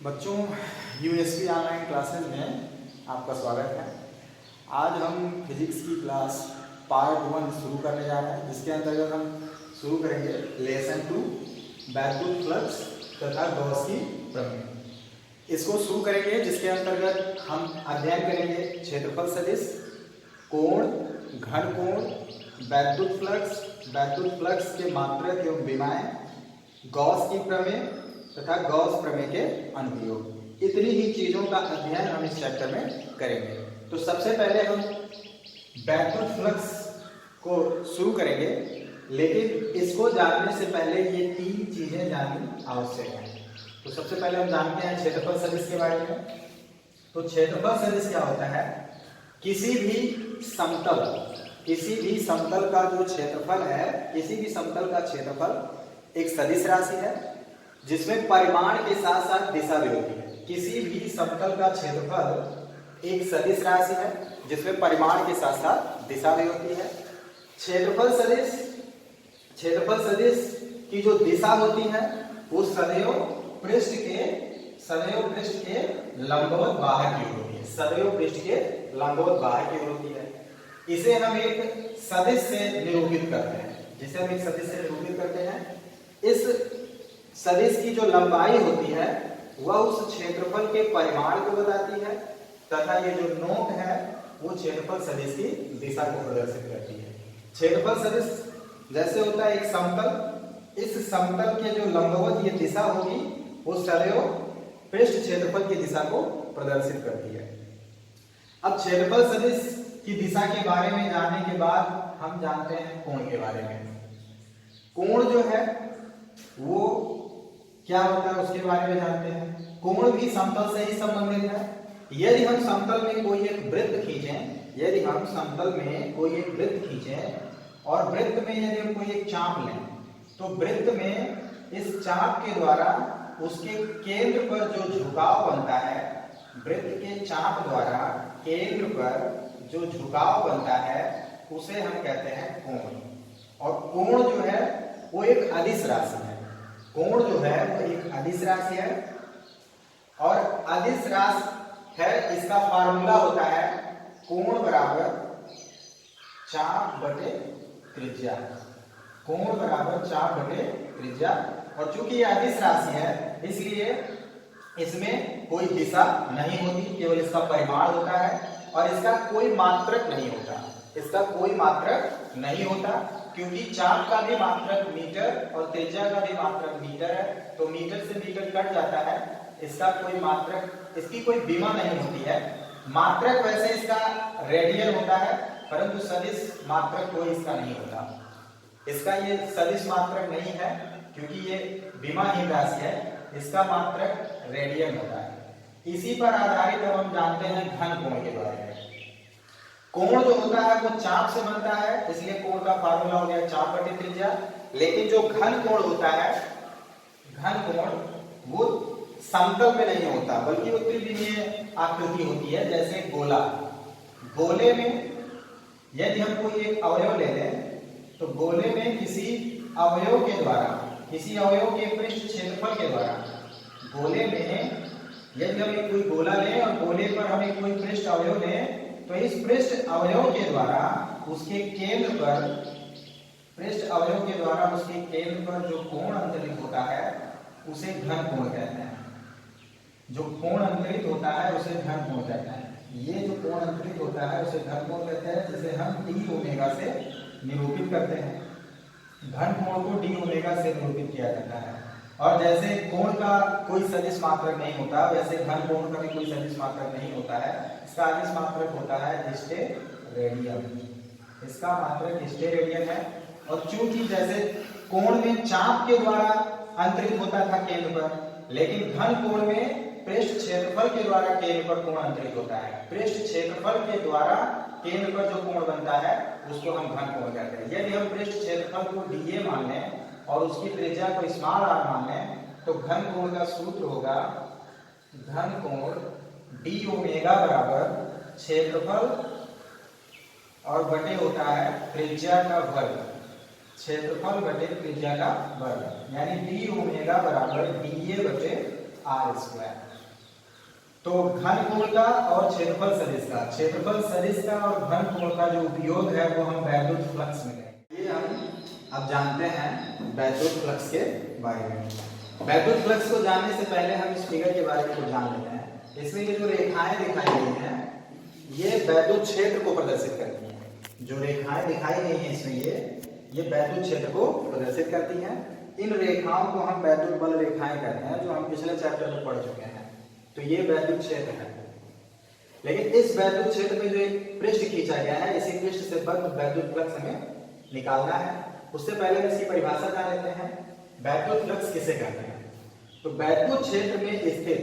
बच्चों, USP online classes में आपका स्वागत है। आज हम फिजिक्स की क्लास पार्ट 1 शुरू करने जा रहे हैं, जिसके अंतर्गत हम शुरू करेंगे लेसन 2 बैकवर्ड फ्लक्स तथा गॉस की प्रमेय। इसको शुरू करेंगे जिसके अंतर्गत हम अध्ययन करेंगे क्षेत्रफल सदिश, कोण, घन कोण, बैकवर्ड फ्लक्स के मात्रक एवं विमाएं, गॉस की प्रमेय तथा गॉस प्रमेय के अनुप्रयोग। इतनी ही चीजों का अध्ययन हम इस चैप्टर में करेंगे। तो सबसे पहले हम बैकवर्ड फ्लक्स को शुरू करेंगे, लेकिन इसको जानने से पहले ये 3 चीजें जाननी आवश्यक है। तो सबसे पहले हम जानते हैं क्षेत्रफल सदिश के बारे में। तो क्षेत्रफल सदिश क्या होता है? किसी भी समतल का जो क्षेत्रफल है, किसी भी समतल का क्षेत्रफल एक सदिश राशि है जिसमें परिमाण के साथ साथ दिशा भी होती है। किसी भी समतल का क्षेत्रफल एक सदिश राशि है जिसमें परिमाण के साथ साथ दिशा भी होती है। क्षेत्रफल सदिश की जो दिशा होती है वो सदैव पृष्ठ के लंबवत बाहर की ओर होती है। सदैव पृष्ठ के लंबवत बाहर की ओर होती है। इसे हम एक सदिश से निरूपित करते हैं। इस सदिश की जो लंबाई होती है वह उस क्षेत्रफल के परिमाण को बताती है तथा ये जो नोक है वो क्षेत्रफल सदिश की दिशा को प्रदर्शित करती है। क्षेत्रफल सदिश जैसे होता है एक समतल, इस समतल के जो लंबवत ये दिशा होगी वो सदैव पृष्ठ क्षेत्रफल की दिशा को प्रदर्शित करती है। अब क्षेत्रफल सदिश की दिशा के बारे में जानने के बाद हम जानते हैं कोण के बारे में। कोण जो है वो क्या होता है उसके बारे में जानते हैं। कोण भी समतल से ही संबंधित है। यदि हम समतल में कोई एक वृत्त खींचें और वृत्त में यदि हम कोई एक चाप लें, तो वृत्त में इस चाप के द्वारा उसके केंद्र पर जो झुकाव बनता है, वृत्त के चाप द्वारा केंद्र पर जो झुकाव बनता है उसे हम कहते हैं कोण। और कोण जो है वो एक अदिश राशि है। कोण जो है वो एक अदिश राशि है और अदिश राशि है, इसका फार्मूला होता है कोण बराबर चाप बटे त्रिज्या। कोण बराबर चाप बटे त्रिज्या। और चूंकि ये अदिश राशि है इसलिए इसमें कोई दिशा नहीं होती, केवल इसका परिमाण होता है और इसका कोई मात्रक नहीं होता। क्योंकि चाप का भी मात्रक मीटर और त्रिज्या का भी मात्रक मीटर है, तो मीटर से मीटर कट जाता है। इसका कोई मात्रक, इसकी कोई विमा नहीं होती है। मात्रक वैसे इसका रेडियल होता है, परंतु सदिश मात्रक कोई इसका नहीं होता। इसका ये सदिश मात्रक नहीं है क्योंकि ये विमाहीन राशि है। इसका मात्रक रेडियल होता है। इसी पर आधारित अब हम जानते हैं घन कोण के बारे में। कोण जो होता है वो चाप से बनता है, इसलिए कोण का फार्मूला हो गया चाप बटे त्रिज्या। लेकिन जो घन कोण होता है, घन कोण वो समतल में नहीं होता बल्कि वो त्रिविमीय आकृति होती है। जैसे गोले में यदि हम कोई एक अवयव ले लें, तो गोले में किसी अवयव के पृष्ठ क्षेत्रफल के द्वारा, गोले में यदि हम एक कोई गोला लें और गोले पर हम एक कोई पृष्ठ अवयव लें, तो इस पृष्ठ अवयव के द्वारा उसके केंद्र पर जो कोण अंतरित होता है उसे घन कोण कहते हैं। जो कोण अंतरित होता है उसे घन कोण कहते हैं। ये जो कोण अंतरित होता है उसे घन कोण कहते हैं, जिसे हम डी ओमेगा से निरूपित करते हैं। घन कोण को डी ओमेगा से निरूपित किया जाता है। और जैसे कोण का कोई सदिश मात्रक नहीं होता, वैसे घन कोण का भी कोई सदिश मात्रक नहीं होता है। इसका सदिश मात्रक होता है स्टेरेडियन। इसका मात्रक स्टेरेडियन है। और चूंकि जैसे कोण में चाप के द्वारा अंतरित होता था केंद्र पर, लेकिन घन कोण में पृष्ठ क्षेत्रफल के द्वारा केंद्र पर कोण अंतरित होता है। पृष्ठ क्षेत्रफल के द्वारा केंद्र पर जो कोण बनता है उसको हम घन कोण कहते हैं। यदि हम पृष्ठ क्षेत्रफल को dA मान लें और उसकी त्रिज्या को स्मॉल r मान लें, तो घन कोण का सूत्र होगा घन कोण डी ओमेगा बराबर क्षेत्रफल और बटे होता है त्रिज्या का वर्ग। क्षेत्रफल बटे त्रिज्या का वर्ग, यानी डी ओमेगा बराबर dA बटे आर स्क्वायर। तो घन कोण का और क्षेत्रफल सदिश का और घन कोण का जो उपयोग है वो हम वैद्युत फ्लक्स में करेंगे। ये हम अब जानते हैं वैद्युत फ्लक्स के बारे में। वैद्युत फ्लक्स को जानने से पहले हम इस फिगर के बारे में कुछ जान लेते हैं। इसमें ये जो रेखाएं दिखाई गई हैं ये वैद्युत क्षेत्र को प्रदर्शित करती हैं। जो रेखाएं दिखाई गई हैं इसमें ये वैद्युत क्षेत्र को प्रदर्शित करती हैं। इन रेखाओं को हम वैद्युत बल रेखाएं कहते हैं, जो हम पिछले चैप्टर में पढ़ चुके हैं। तो ये वैद्युत क्षेत्र है। लेकिन इस वैद्युत क्षेत्र में जो एक पृष्ठ खींचा गया है, इसी पृष्ठ से बद्ध वैद्युत फ्लक्स हमें निकालना है। उससे पहले हम इसकी परिभाषा जान लेते हैं। वैद्युत फ्लक्स किसे कहते हैं? तो वैद्युत क्षेत्र में स्थित,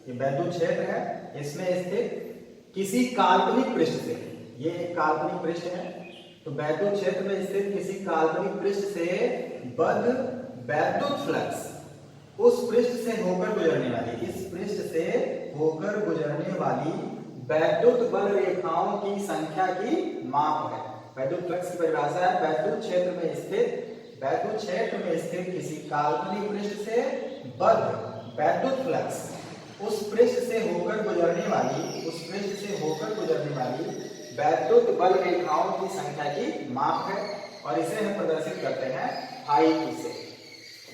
ये वैद्युत क्षेत्र है, इसमें स्थित किसी काल्पनिक पृष्ठ से, ये एक काल्पनिक पृष्ठ है, तो वैद्युत क्षेत्र में स्थित किसी काल्पनिक पृष्ठ से बद्ध वैद्युत फ्लक्स उस पृष्ठ से होकर गुजरने वाली, इस पृष्ठ से होकर गुजरने वाली वैद्युत बल रेखाओं की संख्या की माप है। वैद्युत फ्लक्स की परिभाषा है वैद्युत क्षेत्र में स्थित किसी काल्पनिक पृष्ठ से बद्ध वैद्युत फ्लक्स उस पृष्ठ से होकर गुजरने वाली वैद्युत बल रेखाओं की संख्या की माप है। और इसे हम प्रदर्शित करते हैं फाई से,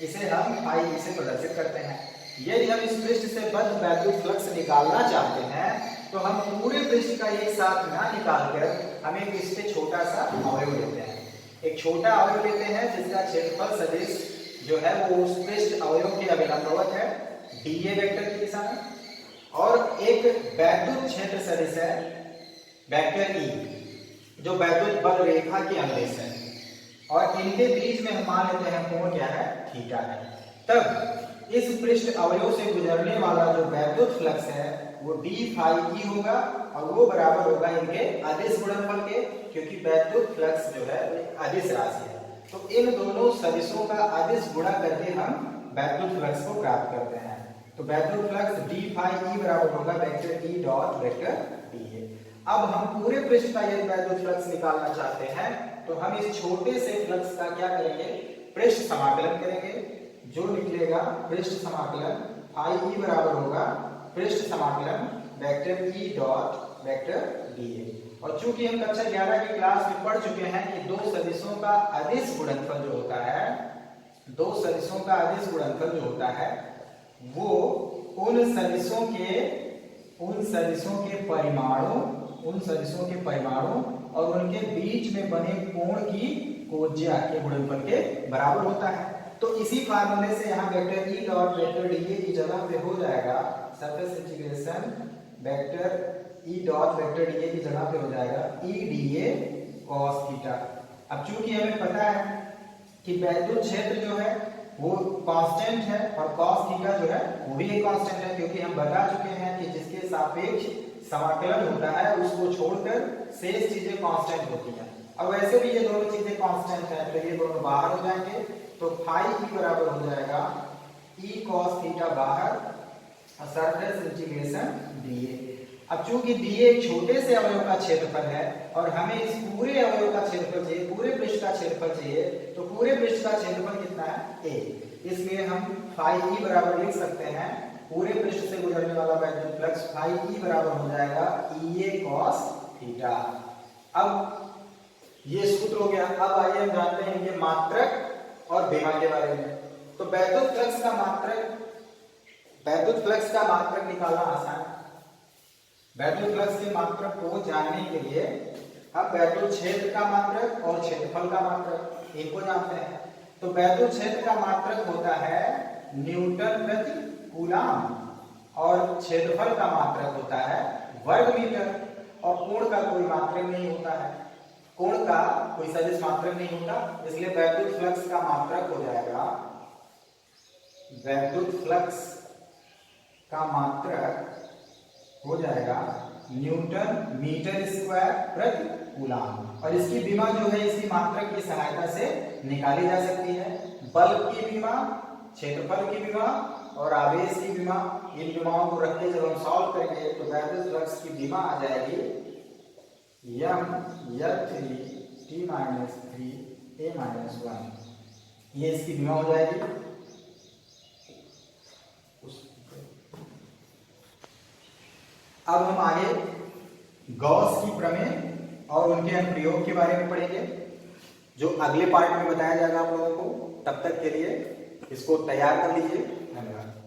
इसे हम फाई से प्रदर्शित करते हैं। यदि हम इस पृष्ठ से बद्ध वैद्युत फ्लक्स निकालना चाहते हैं तो हम पूरे पृष्ठ का एक साथ ना निकालकर हम एक इस पे छोटा सा अवयव लेते हैं, एक छोटा अवयव लेते हैं जिसका क्षेत्रफल सदिश जो है वो उस पृष्ठ अवयव के अभिलंबवत है dA वेक्टर की दिशा में, और एक वैद्युत क्षेत्र सदिश है वेक्टर E जो वैद्युत बल रेखा की अनुदेश है, और इनके बीच में हम मान लेते हैं कोण क्या है, थीटा है। तब इस पृष्ठ अवयव से गुजरने वाला जो वैद्युत फ्लक्स है वो d फाई E होगा, और वो बराबर होगा इनके अदिश गुणनफल के, क्योंकि वैद्युत फ्लक्स जो है वो अदिश राशि है। तो इन दोनों सदिशों का अदिश गुणा करके हम वैद्युत फ्लक्स को प्राप्त करते हैं। तो वैद्युत फ्लक्स d फाई E बराबर होगा vector E dot vector dA। अब हम पूरे पृष्ठ का यदि वैद्युत फ्लक्स निकालना चाहते हैं तो हम इस छोटे से फ्लक्स का क्या करेंगे, पृष्ठ समाकलन करेंगे। जो निकलेगा पृष्ठ समाकलन फाई E बराबर होगा पृष्ठ समाकलन vector E dot vector dA। और चूंकि हम कक्षा 11 की क्लास में पढ़ चुके हैं कि दो सदिशों का अदिश गुणनफल जो होता है, दो सदिशों का अदिश गुणनफल जो होता है वो उन सदिशों के परिमाणों और उनके बीच में बने कोण की कोज्या के गुणनफल के बराबर होता है। तो इसी फार्मूले से यहाँ vector E dot vector dA की जगह पे हो जाएगा surface integration vector E dot vector dA की जगह पे हो जाएगा E dA cos थीटा। अब चूंकि हमें पता है कि वैद्युत क्षेत्र जो है वो कांस्टेंट है और cos थीटा जो है वो भी एक कांस्टेंट है, क्योंकि हम बता चुके हैं कि जिसके सापेक्ष समाकलन होता है उसको छोड़कर शेष चीजें कांस्टेंट होती हैं। और वैसे भी ये दोनों चीजें कांस्टेंट हैं तो ये दोनों बाहर हो जाएंगे, तो फाई E बराबर हो जाएगा E cos थीटा बाहर और सरफेस इंटीग्रेशन dA। अब चूंकि dA एक छोटे से अवयव का क्षेत्रफल है और हमें इस पूरे अवयव का क्षेत्रफल चाहिए, पूरे पृष्ठ का क्षेत्रफल चाहिए, तो पूरे पृष्ठ का क्षेत्रफल कितना है, A। इसलिए हम फाई E बराबर लिख सकते हैं पूरे पृष्ठ से गुजरने वाला वैद्युत फ्लक्स फाई E बराबर हो जाएगा EA cos थीटा। अब ये सूत्र हो गया। अब आइए हम जानते हैं ये मात्रक और विमा के बारे में। तो वैद्युत फ्लक्स का मात्रक निकालना आसान है। वैद्युत फ्लक्स के मात्रक को जानने के लिए हम वैद्युत क्षेत्र का मात्रक और क्षेत्रफल का मात्रक इनको जानते हैं। तो वैद्युत क्षेत्र का मात्रक होता है न्यूटन प्रति कूलाम और क्षेत्रफल का मात्रक होता है वर्ग मीटर, और कोण का कोई मात्रक नहीं होता है, कोण का कोई सदिश मात्रक नहीं होता, इसलिए वैद्युत फ्लक्स का मात्रक हो जाएगा, वैद्युत फ्लक्स का मात्रक हो जाएगा न्यूटन मीटर स्क्वायर प्रति कूलाम। और इसकी विमा जो है इसकी मात्रक की सहायता से निकाली जा सकती है। बल की विमा, क्षेत्रफल की विमा और आवेश की विमा, इन विमाओं को रख के जब हम सॉल्व करेंगे तो वैद्युत फ्लक्स की विमा आ जाएगी m L3T-3A-1। ये इसकी विमा हो जाएगी। अब हम आगे गॉस की प्रमेय और उनके अनुप्रयोग के बारे में पढ़ेंगे, जो अगले पार्ट में बताया जाएगा आप लोगों को। तब तक के लिए इसको तैयार कर लीजिए। धन्यवाद।